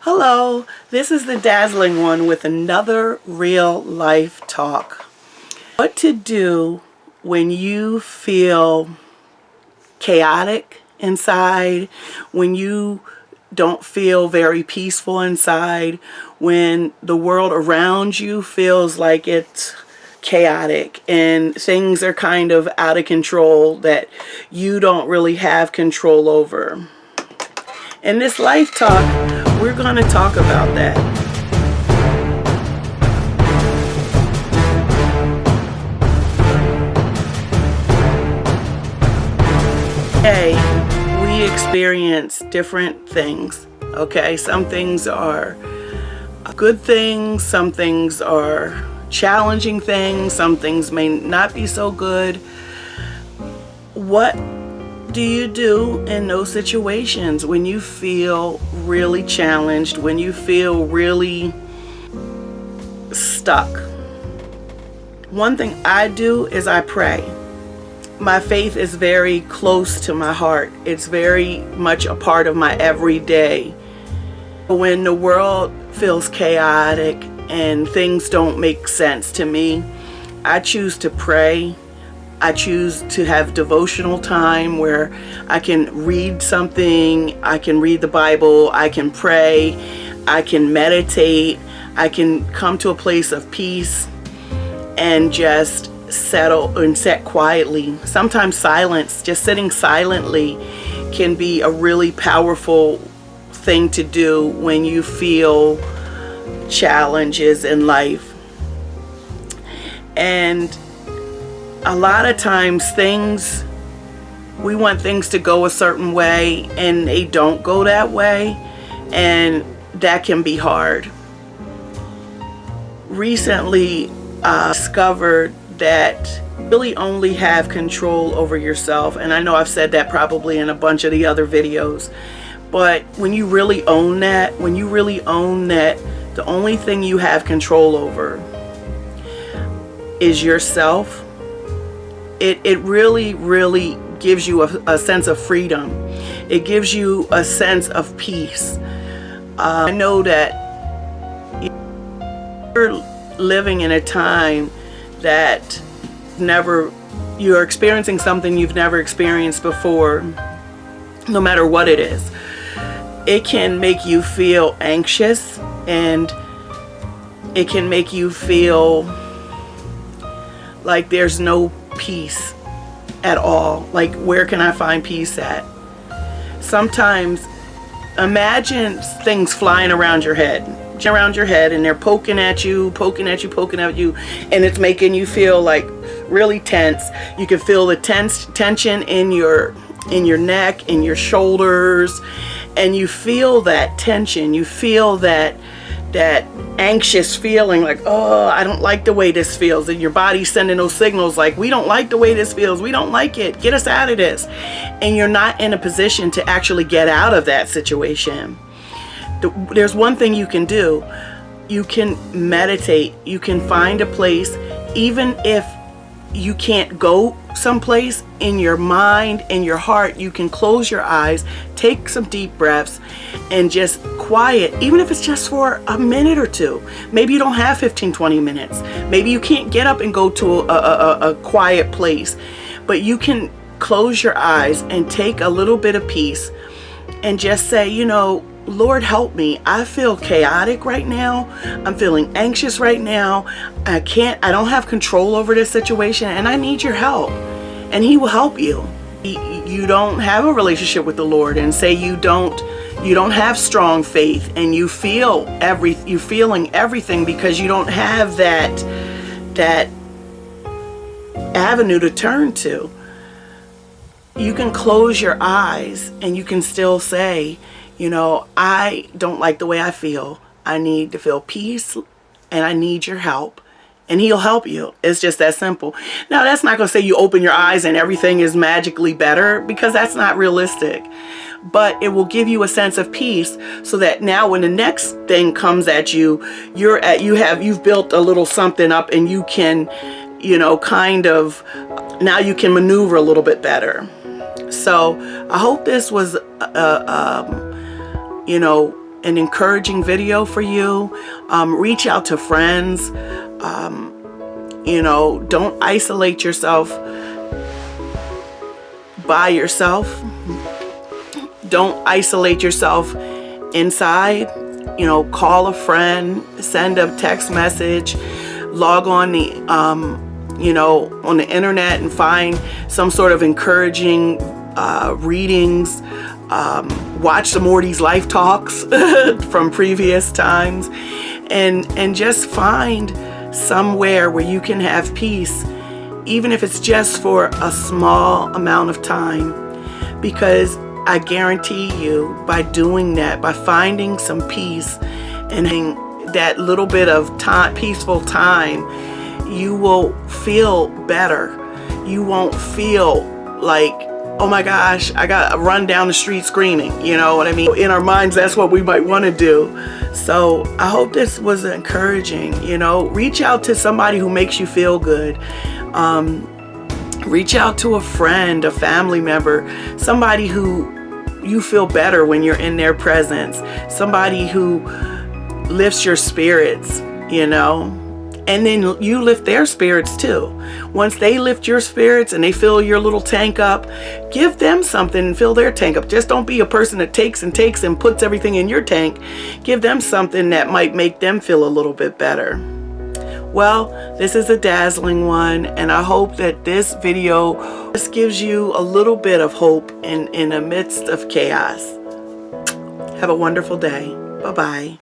Hello, this is the Dazzling One with another real life talk. What to do when you feel chaotic inside, when you don't feel very peaceful inside, when the world around you feels like it's chaotic and things are kind of out of control that you don't really have control over. In this life talk, we're going to talk about that. Today, we experience different things, okay? Some things are good things, some things are challenging things, some things may not be so good. What do you do in those situations when you feel really challenged, when you feel really stuck? One thing I do is I pray. My faith is very close to my heart. It's very much a part of my everyday. When the world feels chaotic and things don't make sense to me, I choose to pray. I choose to have devotional time where I can read something, I can read the Bible, I can pray, I can meditate, I can come to a place of peace and just settle and sit quietly. Sometimes silence, just sitting silently, can be a really powerful thing to do when you feel challenges in life. And a lot of times we want things to go a certain way and they don't go that way, and that can be hard. Recently, I discovered that you really only have control over yourself, and I know I've said that probably in a bunch of the other videos, but when you really own that, the only thing you have control over is yourself, it really gives you a sense of freedom. It gives you a sense of peace. I know that you're living in a time that you're experiencing something you've never experienced before, no matter what it is. It can make you feel anxious, and it can make you feel like there's no peace at all. Like, where can I find peace at? Sometimes imagine things flying around your head, and they're poking at you, and it's making you feel like really tense. You can feel the tension in your neck, in your shoulders, and you feel that tension. You feel that anxious feeling, like, oh, I don't like the way this feels, and your body's sending those signals like, we don't like the way this feels, we don't like it, get us out of this. And you're not in a position to actually get out of that situation. There's one thing you can do. You can meditate. You can find a place, even if you can't go someplace, in your mind, in your heart, you can close your eyes, take some deep breaths, and just quiet, even if it's just for a minute or two. Maybe you don't have 15-20 minutes. Maybe you can't get up and go to a quiet place, but you can close your eyes and take a little bit of peace and just say, Lord, help me. I feel chaotic right now. I'm feeling anxious right now. I don't have control over this situation, and I need your help. And He will help you. You don't have a relationship with the Lord, and say you don't have strong faith, and you're feeling everything because you don't have that avenue to turn to. You can close your eyes and you can still say, I don't like the way I feel. I need to feel peace, and I need your help. And He'll help you. It's just that simple. Now, that's not going to say you open your eyes and everything is magically better, because that's not realistic. But it will give you a sense of peace, so that now when the next thing comes at you, you've built a little something up, and you can, now you can maneuver a little bit better. So I hope this was an encouraging video for you. Reach out to friends. You know, don't isolate yourself by yourself. Don't isolate yourself inside. You know, call a friend, send a text message, log on the you know, on the internet and find some sort of encouraging readings. Watch some more of these life talks from previous times, and just find somewhere where you can have peace, even if it's just for a small amount of time. Because I guarantee you, by doing that, by finding some peace and that little bit of time, peaceful time, you will feel better. You won't feel like, oh my gosh, I got to run down the street screaming. You know what I mean? In our minds, that's what we might want to do. So I hope this was encouraging. You know, reach out to somebody who makes you feel good. Reach out to a friend, a family member, somebody who you feel better when you're in their presence, somebody who lifts your spirits, you know, and then you lift their spirits too. Once they lift your spirits and they fill your little tank up, give them something and fill their tank up. Just don't be a person that takes and takes and puts everything in your tank. Give them something that might make them feel a little bit better. Well, this is a dazzling one, and I hope that this video just gives you a little bit of hope in the midst of chaos. Have a wonderful day. Bye-bye.